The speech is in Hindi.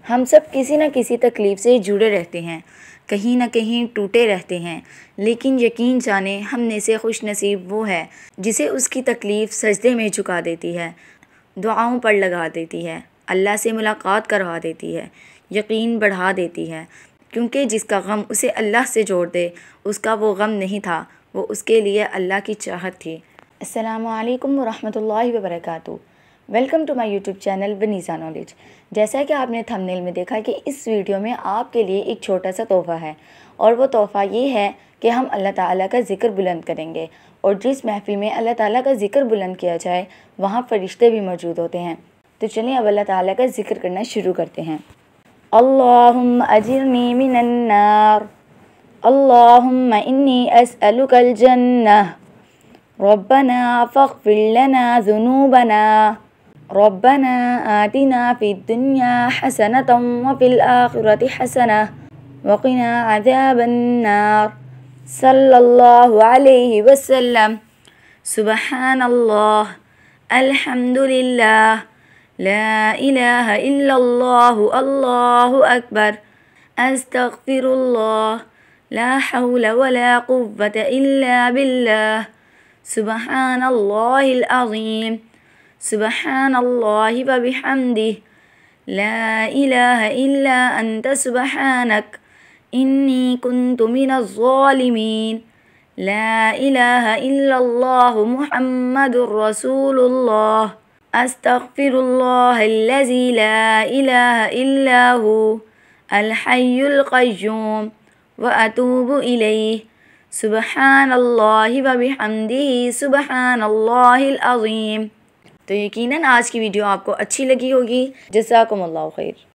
हम सब किसी न किसी तकलीफ़ से जुड़े रहते हैं, कहीं न कहीं टूटे रहते हैं, लेकिन यकीन जाने हम में से खुश नसीब वो है जिसे उसकी तकलीफ़ सजदे में झुका देती है, दुआओं पर लगा देती है, अल्लाह से मुलाकात करवा देती है, यकीन बढ़ा देती है। क्योंकि जिसका गम उसे अल्लाह से जोड़ दे, उसका वो गम नहीं था, वो उसके लिए अल्लाह की चाहत थी। अस्सलामु अलैकुम वरहमतुल्लाहि वबरकातुहू। Welcome to my YouTube channel Vanisa knowledge. जैसा कि आपने थंबनेल में देखा कि इस वीडियो में आपके लिए एक छोटा सा तोहफ़ा है, और वो तोहफ़ा ये है कि हम अल्लाह ताला का ज़िक्र बुलंद करेंगे। और जिस महफ़िल में अल्लाह ताला का ज़िक्र बुलंद किया जाए वहाँ फ़रिश्ते भी मौजूद होते हैं। तो चलिए अब अल्लाह ताला का ज़िक्र करना शुरू करते हैं। अल्लाहुम्मा अजिरनी मिनन नार, अल्लाहुम्मा इन्नी अस्अलुकल जन्नह, रब्बना फ़ग़फ़िर लना ज़ुनूबना, रब्बना आतिना फ़िद दुनिया हसनतम व फ़िल आखिरति हसनह व क़िना अज़ाबन नार। सल्लल्लाहु अलैहि वसल्लम। सुबहानल्लाह, अल्हम्दुलिल्लाह, ला इलाहा इल्लल्लाहु, अल्लाहु अकबर, अस्तग़फ़िरुल्लाह, ला हौला वला कुव्वता इल्ला बिल्लाह, सुबहानल्लाहिल अज़ीम, सुबहानल्लाहि व बिहम्दिही, ला इलाहा इल्ला अंत सुबहानक, इन्नी कुन्तु मिनज़ ज़ालिमीन, ला इलाहा इल्लल्लाहु मुहम्मदुर रसूलुल्लाह, अस्तग़फ़िरुल्लाहल्लज़ी ला इलाहा इल्ला हु, अल हय्युल क़य्यूम, व अतूबु इलैहि, सुबहानल्लाहि व बिहम्दिही, सुबहानल्लाहिल अज़ीम। तो यकीनन आज की वीडियो आपको अच्छी लगी होगी। जज़ाकुमुल्लाहु खैर।